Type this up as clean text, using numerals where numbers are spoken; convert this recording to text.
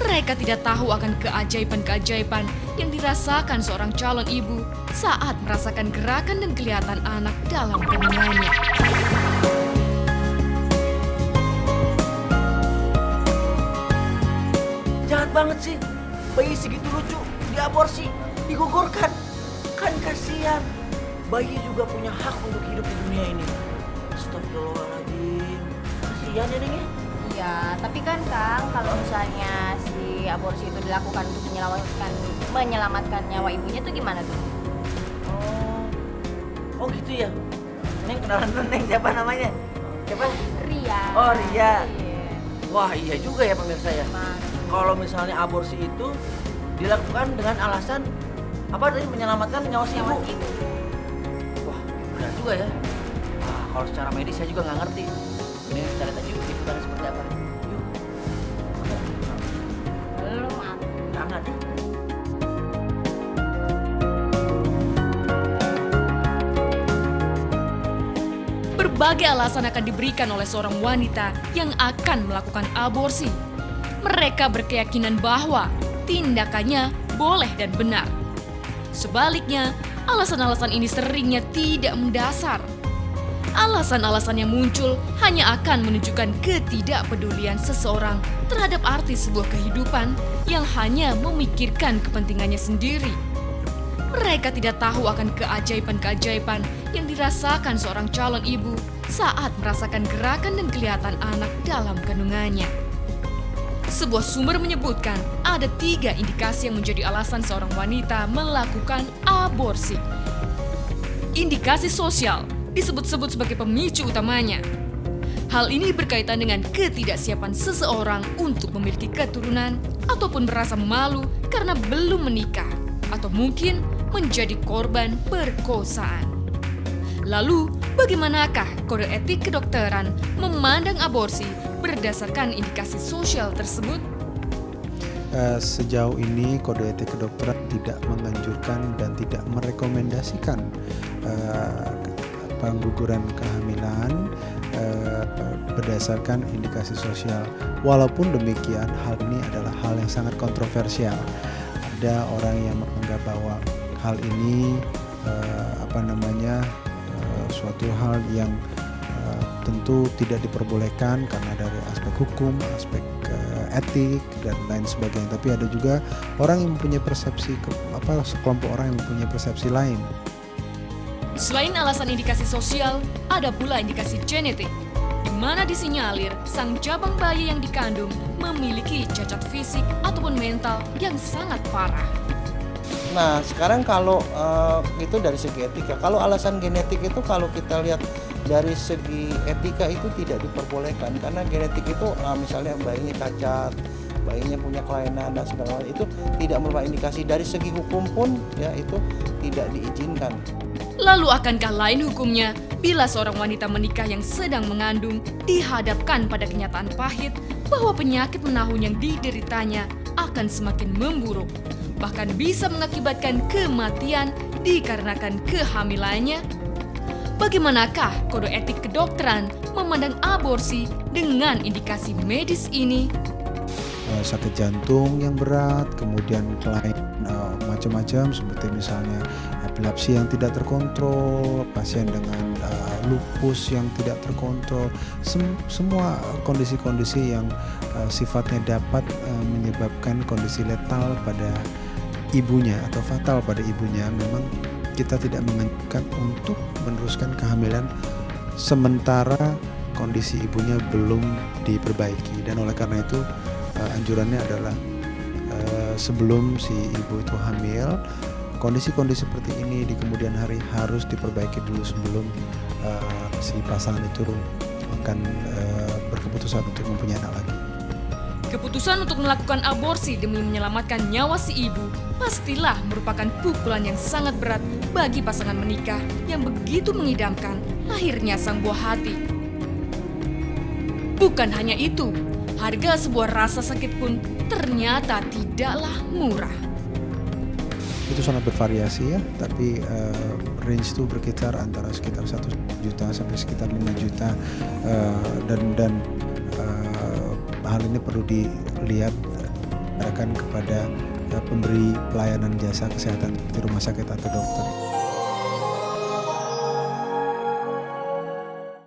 Mereka tidak tahu akan keajaiban-keajaiban yang dirasakan seorang calon ibu saat merasakan gerakan dan kelihatan anak dalam kandungannya. Jahat banget sih, bayi segitu lucu diaborsi, digugurkan. Kan kasihan, bayi juga punya hak untuk hidup di dunia ini. Astagfirullahaladzim, kasihan ya Ning ya. Iya, tapi kan Kang, kalau misalnya si aborsi itu dilakukan untuk menyelamatkan nyawa ibunya tuh gimana tuh? Oh gitu ya. Neng kenalan dulu Neng, siapa namanya? Siapa? Ria. Oh Ria. Iya. Wah iya juga ya pemirsa ya. Kalau misalnya aborsi itu dilakukan dengan alasan apa tadi, menyelamatkan nyawa si ibu. Wah benar juga ya. Wah kalau secara medis saya juga nggak ngerti. Ini kita lihat aja yuk liputannya seperti apa. Yuk. Belum aku. Jangan ya. Berbagai alasan akan diberikan oleh seorang wanita yang akan melakukan aborsi. Mereka berkeyakinan bahwa tindakannya boleh dan benar. Sebaliknya, alasan-alasan ini seringnya tidak mendasar. Alasan-alasan yang muncul hanya akan menunjukkan ketidakpedulian seseorang terhadap arti sebuah kehidupan yang hanya memikirkan kepentingannya sendiri. Mereka tidak tahu akan keajaiban-keajaiban yang dirasakan seorang calon ibu saat merasakan gerakan dan kelihatan anak dalam kandungannya. Sebuah sumber menyebutkan ada 3 indikasi yang menjadi alasan seorang wanita melakukan aborsi. Indikasi sosial disebut-sebut sebagai pemicu utamanya. Hal ini berkaitan dengan ketidaksiapan seseorang untuk memiliki keturunan ataupun merasa malu karena belum menikah atau mungkin menjadi korban perkosaan. Lalu, bagaimanakah kode etik kedokteran memandang aborsi berdasarkan indikasi sosial tersebut? Sejauh ini kode etik kedokteran tidak menganjurkan dan tidak merekomendasikan pengguguran kehamilan berdasarkan indikasi sosial. Walaupun demikian, hal ini adalah hal yang sangat kontroversial. Ada orang yang menganggap bahwa hal ini suatu hal yang tentu tidak diperbolehkan karena dari aspek hukum, aspek etik dan lain sebagainya. Tapi ada juga orang yang mempunyai persepsi sekelompok orang yang mempunyai persepsi lain. Selain alasan indikasi sosial, ada pula indikasi genetik, di mana disinyalir sang jabang bayi yang dikandung memiliki cacat fisik ataupun mental yang sangat parah. Nah sekarang kalau itu dari segi etika, kalau alasan genetik itu kalau kita lihat dari segi etika itu tidak diperbolehkan karena genetik itu misalnya bayinya cacat, bayinya punya kelainan dan segala macam itu tidak merupakan indikasi. Dari segi hukum pun ya itu tidak diizinkan. Lalu akankah lain hukumnya bila seorang wanita menikah yang sedang mengandung dihadapkan pada kenyataan pahit bahwa penyakit menahun yang dideritanya akan semakin memburuk, bahkan bisa mengakibatkan kematian dikarenakan kehamilannya? Bagaimanakah kode etik kedokteran memandang aborsi dengan indikasi medis ini? Sakit jantung yang berat, kemudian kelainan macam-macam seperti misalnya epilepsi yang tidak terkontrol, pasien dengan lupus yang tidak terkontrol, semua kondisi-kondisi yang sifatnya dapat menyebabkan kondisi letal pada ibunya atau fatal pada ibunya, memang kita tidak menganjurkan untuk meneruskan kehamilan sementara kondisi ibunya belum diperbaiki. Dan oleh karena itu anjurannya adalah sebelum si ibu itu hamil, kondisi-kondisi seperti ini di kemudian hari harus diperbaiki dulu sebelum si pasangan itu akan berkeputusan untuk mempunyai anak lagi. Keputusan untuk melakukan aborsi demi menyelamatkan nyawa si ibu pastilah merupakan pukulan yang sangat berat bagi pasangan menikah yang begitu mengidamkan lahirnya sang buah hati. Bukan hanya itu, harga sebuah rasa sakit pun ternyata tidaklah murah. Itu sangat bervariasi ya, tapi range itu berkisar antara sekitar 1 juta sampai sekitar 5 juta dan hal ini perlu dilihat diantarkan kepada pemberi pelayanan jasa kesehatan di rumah sakit atau dokter.